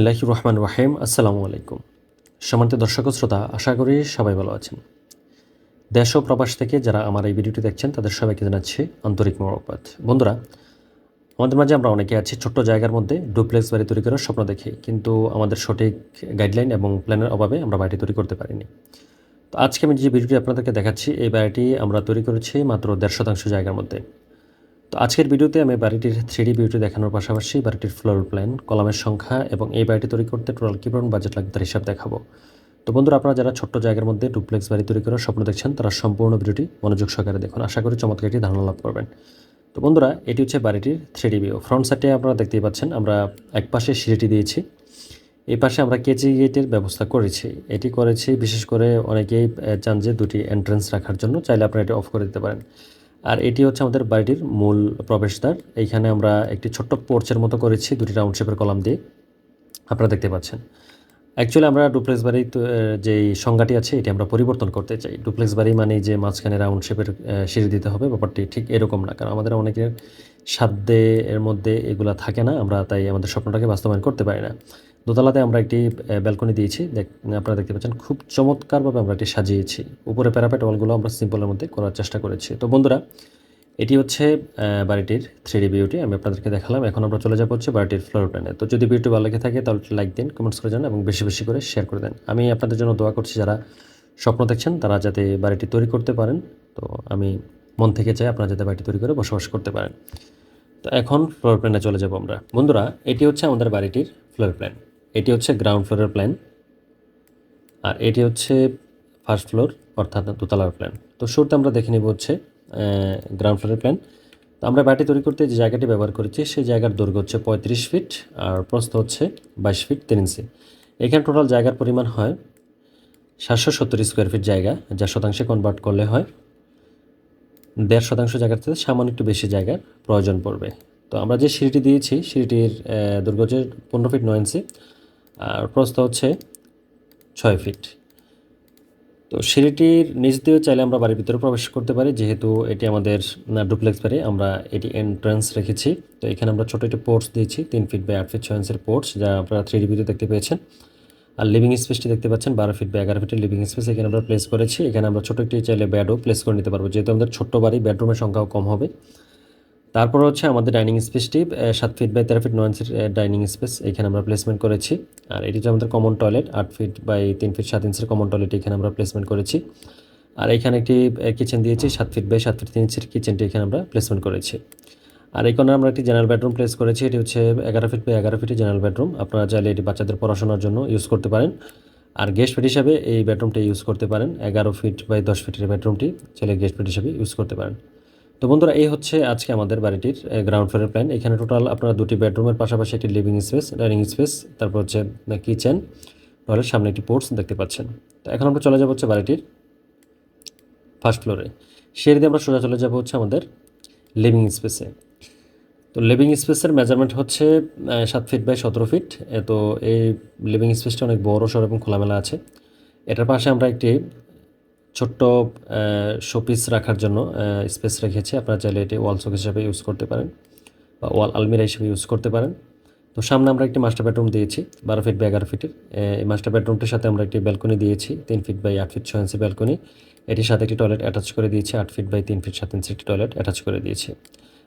বিসমিল্লাহির রহমানির রহিম। আসসালামু আলাইকুম। সম্মানিত দর্শক ও শ্রোতা, আশা করি সবাই ভালো আছেন। দেশ ও প্রবাস থেকে যারা আমার এই ভিডিওটি দেখছেন তাদের সবাইকে জানাচ্ছি আন্তরিক মোবারকবাদ। বন্ধুরা, আমাদের মাঝে আমরা অনেকে আছি ছোট্ট জায়গার মধ্যে ডুপ্লেক্স বাড়ি তৈরি করার স্বপ্ন দেখি, কিন্তু আমাদের সঠিক গাইডলাইন এবং প্ল্যানের অভাবে আমরা বাড়িটি তৈরি করতে পারিনি। তো আজকে আমি যে ভিডিওটি আপনাদেরকে দেখাচ্ছি, এই বাড়িটি আমরা তৈরি করেছি মাত্র 1.5 শতাংশ জায়গার মধ্যে। তো আজকের ভিডিওতে আমি বাড়িটির 3D ভিউটি দেখানোর পাশাপাশি বাড়িটির ফ্লোর প্ল্যান, কলামের সংখ্যা এবং এই বাড়িটি তৈরি করতে টোটাল কী পরিমাণ বাজেট লাগবে তার হিসাব দেখাবো। তো বন্ধুরা, আপনারা যারা ছোট্ট জায়গার মধ্যে ডুপ্লেক্স বাড়ি তৈরি করার স্বপ্ন দেখছেন তারা সম্পূর্ণ ভিডিওটি মনোযোগ সহকারে দেখুন। আশা করি চমৎকার একটি ধারণা লাভ করবেন। তো বন্ধুরা, এটি হচ্ছে বাড়িটির 3D ভিউ। ফ্রন্ট সাইডে আপনারা দেখতেই পাচ্ছেন আমরা এক পাশে সিঁড়িটি দিয়েছি, এই পাশে আমরা কেচি গেটের ব্যবস্থা করেছি। এটি করেছি বিশেষ করে অনেকেই চান যে দুটি এন্ট্রেন্স রাখার জন্য, চাইলে আপনারা এটি অফ করে দিতে পারেন। আর এটি হচ্ছে আমাদের বাড়িটির মূল প্রবেশদ্বার। এইখানে আমরা একটি ছোট্ট পোর্চের মতো করেছি দুটি রাউন্ড শেপের কলাম দিয়ে, আপনারা দেখতে পাচ্ছেন। অ্যাকচুয়ালি আমরা ডুপ্লেক্স বাড়ি যেই সংজ্ঞাটি আছে এটি আমরা পরিবর্তন করতে চাই। ডুপ্লেক্স বাড়ি মানে যে মাঝখানে রাউন্ড শেপের সিঁড়ি দিতে হবে, ব্যাপারটি ঠিক এরকম না, কারণ আমাদের অনেকের সাধ্যে এর মধ্যে এগুলা থাকে না, আমরা তাই আমাদের স্বপ্নটাকে বাস্তবায়ন করতে পারি না। দোতলাতে আমরা একটি ব্যালকনি দিয়েছি, আপনারা দেখতে পাচ্ছেন খুব চমৎকারভাবে আমরা এটি সাজিয়েছি। উপরে প্যারাপেট ওয়ালগুলো আমরা সিম্পলের মধ্যে করার চেষ্টা করেছি। তো বন্ধুরা, এটি হচ্ছে বাড়িটির 3D ভিউটি আমি আপনাদেরকে দেখালাম। এখন আমরা চলে যাবো হচ্ছে বাড়িটির ফ্লোর প্ল্যানে। তো যদি ভিডিওটি ভালো লেগে থাকে তাহলে লাইক দিন, কমেন্টস করে যান এবং বেশি বেশি করে শেয়ার করে দেন। আমি আপনাদের জন্য দোয়া করছি যারা স্বপ্ন দেখছেন তারা যাতে বাড়িটি তৈরি করতে পারেন। তো আমি মন থেকে চাই আপনারা যাতে বাড়িটি তৈরি করে বসবাস করতে পারেন। তো এখন ফ্লোর প্ল্যানে চলে যাব আমরা। বন্ধুরা, এটি হচ্ছে আমাদের বাড়িটির ফ্লোর প্ল্যান। এটি হচ্ছে গ্রাউন্ড ফ্লোরের প্ল্যান, আর এটি হচ্ছে ফার্স্ট ফ্লোর অর্থাৎ দোতলার প্ল্যান। তো শুরুতে আমরা দেখে নেব হচ্ছে গ্রাউন্ড ফ্লোরের প্ল্যান। তো আমরা বাড়িটি তৈরি করতে যে জায়গাটি ব্যবহার করেছি সেই জায়গার দৈর্ঘ্য হচ্ছে 35 ফিট আর প্রস্থ হচ্ছে 22 ফিট 3 ইঞ্চি। এখানে টোটাল জায়গার পরিমাণ হয় 770 স্কোয়ার ফিট জায়গা, যা শতাংশে কনভার্ট করলে হয় 1.5 শতাংশ জায়গার থেকে সামান্য একটু বেশি জায়গার প্রয়োজন পড়বে। তো আমরা যে সিঁড়িটি দিয়েছি সিঁড়িটির দৈর্ঘ্য হচ্ছে 15 ফিট 9 ইঞ্চি আর প্রস্থ হচ্ছে 6 ফিট। তো সিঁড়িটির নিচ দিয়ে চাইলে আমরা বাড়ির ভিতরে প্রবেশ করতে পারি, যেহেতু এটি আমাদের ডুপ্লেক্স বাড়ি আমরা এটি এন্ট্রান্স রেখেছি। তো এখানে আমরা ছোটো একটি পোর্টস দিয়েছি 3 ফিট বাই 8 ফিট 6 ইঞ্চের পোর্টস, যা আপনারা 3D ভিডিও দেখতে পেয়েছেন। আর লিভিং স্পেসটি দেখতে পাচ্ছেন 12 ফিট বাই 11 ফিটের লিভিং স্পেস এখানে আমরা প্লেস করেছি। এখানে আমরা ছোটো একটি চাইলে বেডও প্লেস করে নিতে পারবো, যেহেতু আমাদের ছোট্ট বাড়ি, বেডরুমের সংখ্যাও কম হবে। তারপর হচ্ছে আমাদের ডাইনিং স্পেসটি 7 ফিট বাই 13 ফিট 9 ইঞ্চের ডাইনিং স্পেস এখানে আমরা প্লেসমেন্ট করেছি। আর এটি হচ্ছে আমাদের common toilet 8 feet by 3 feet 7 ইঞ্চের কমন টয়লেট এখানে আমরা প্লেসমেন্ট করেছি। আর এখানে একটি কিচেন দিয়েছি 7 ফিট বাই 7 ফিট 3 ইঞ্চের কিচেনটি এখানে আমরা প্লেসমেন্ট করেছি। আর এই কোণে আমরা একটি জেনারেল বেডরুম প্লেস করেছি, এটি হচ্ছে 11 ফিট বাই 11 ফিটের জেনারেল বেডরুম। আপনারা চাইলে এটি বাচ্চাদের পড়াশোনার জন্য ইউজ করতে পারেন। আর গেস্ট বেড হিসাবে এই বেডরুমটি ইউজ করতে পারেন। 11 ফিট বাই 10 ফিটের বেডরুমটি চাইলে গেস্ট বেড হিসাবে ইউজ করতে পারেন। তো বন্ধুরা, এই হচ্ছে আজকে আমাদের বাড়িটির গ্রাউন্ড ফ্লোরের প্ল্যান। এখানে টোটাল আপনারা দুটি বেডরুমের পাশাপাশি একটি লিভিং স্পেস, ডাইনিং স্পেস, তারপর হচ্ছে কিচেন, টয়লেট, সামনে একটি পোর্টস দেখতে পাচ্ছেন। তো এখন আমরা চলে যাবো হচ্ছে বাড়িটির ফার্স্ট ফ্লোরে। সিঁড়ি দিয়ে আমরা সোজা চলে যাবো হচ্ছে আমাদের লিভিং স্পেসে। তো লিভিং স্পেসের মেজারমেন্ট হচ্ছে 7 ফিট বাই 17 ফিট। তো এই লিভিং স্পেসটা অনেক বড় সড় এবং খোলামেলা আছে। এটার পাশে আমরা একটি ছোট্ট শোপিস রাখার জন্য স্পেস রেখেছি। আপনারা চাইলে এটি ওয়াল শোকেস হিসেবে ইউজ করতে পারেন বা ওয়াল আলমিরা হিসেবে ইউজ করতে পারেন। তো সামনে আমরা একটি মাস্টার বেডরুম দিয়েছি 12 ফিট বাই 11 ফিটের। এই মাস্টার বেডরুমটির সাথে আমরা একটি ব্যালকনি দিয়েছি 3 feet by 8 feet 6 inch balcony. এটির সাথে একটি টয়লেট অ্যাটাচ করে দিয়েছি 8 ফিট বাই 3 ফিট 7 ইঞ্চি একটি টয়লেট অ্যাটাচ করে দিয়েছি।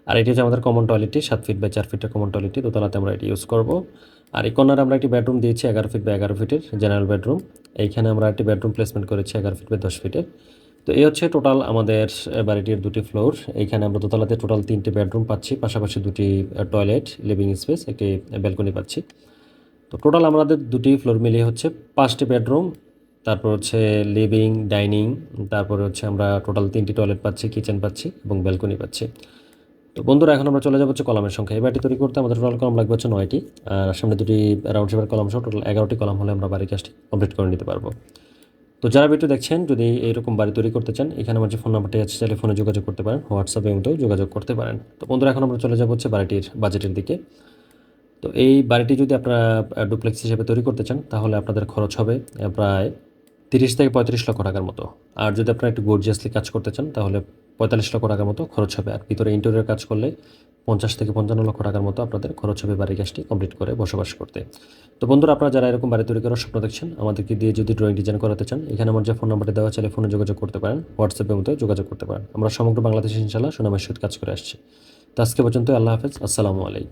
আর এটি হচ্ছে আমাদের কমন টয়লেটটি 7 ফিট বাই 4 ফিটের কমন টয়লেটটি, দোতলাতে আমরা এটি ইউজ করব। আর এই কর্নারে আমরা একটি বেডরুম দিয়েছি 11 ফিট বাই 11 ফিটের জেনারেল বেডরুম। এইখানে আমরা একটি বেডরুম প্লেসমেন্ট করেছি 11 ফিট বাই 10 ফিটের। তো এই হচ্ছে টোটাল আমাদের বাড়িটির দুটি ফ্লোর। এইখানে আমরা দোতলাতে টোটাল 3টে বেডরুম পাচ্ছি, পাশাপাশি দুটি টয়লেট, লিভিং স্পেস, একটি ব্যালকনি পাচ্ছি। তো টোটাল আমাদের দুটি ফ্লোর মিলিয়ে হচ্ছে 5টি বেডরুম, তারপর হচ্ছে লিভিং, ডাইনিং, তারপরে হচ্ছে আমরা টোটাল 3টি টয়লেট পাচ্ছি, কিচেন পাচ্ছি এবং ব্যালকনি পাচ্ছি। তো বন্ধুরা, এখন আমরা চলে যাবো হচ্ছে কলামের সংখ্যা। এই বাড়িটি তৈরি করতে আমাদের টোটাল কলাম লাগবে হচ্ছে 9টি, আর সামনে দুটি রাউন্ড শেপের কলাম সহ টোটাল 11টি কলাম হলে আমরা বাড়ির কাজটি কমপ্লিট করে নিতে পারবো। তো যারা ভিডিও দেখছেন, যদি এইরকম বাড়ি তৈরি করতে চান, এখানে আমার যে ফোন নাম্বারটি আছে চাইলে ফোনে যোগাযোগ করতে পারেন, হোয়াটসঅ্যাপে মধ্যেও যোগাযোগ করতে পারেন। তো বন্ধুরা, এখন আমরা চলে যাবো হচ্ছে বাড়িটির বাজেটের দিকে। তো এই বাড়িটি যদি আপনারা ডুপ্লেক্স হিসেবে তৈরি করতে চান তাহলে আপনাদের খরচ হবে প্রায় 30 থেকে 35 লক্ষ টাকার মতো। আর যদি আপনারা একটু গর্জিয়াসলি কাজ করতে চান তাহলে 45 লক্ষ টাকার মতো খরচ হবে। আর ভিতরে ইন্টেরিয়র কাজ করলে 50 থেকে 55 লক্ষ টাকার মতো আপনাদের খরচ হবে বাড়ির কাজটি কমপ্লিট করে বসবাস করতে। তো বন্ধুরা, আপনারা যারা এরকম বাড়ি তৈরি করার স্বপ্ন দেখছেন, আমাদেরকে দিয়ে যদি ড্রয়িং ডিজাইন করাতে চান, এখানে আমার যে ফোন নাম্বারটি দেওয়া আছে ফোনে যোগাযোগ করতে পারেন, হোয়াটসঅ্যাপের মধ্যে যোগাযোগ করতে পারেন। আমরা সমগ্র বাংলাদেশে ইনশাআল্লাহ সুনামের সহিত কাজ করে আসছি। তো আজকে পর্যন্ত আল্লাহ হাফেজ, আসসালামু আলাইকুম।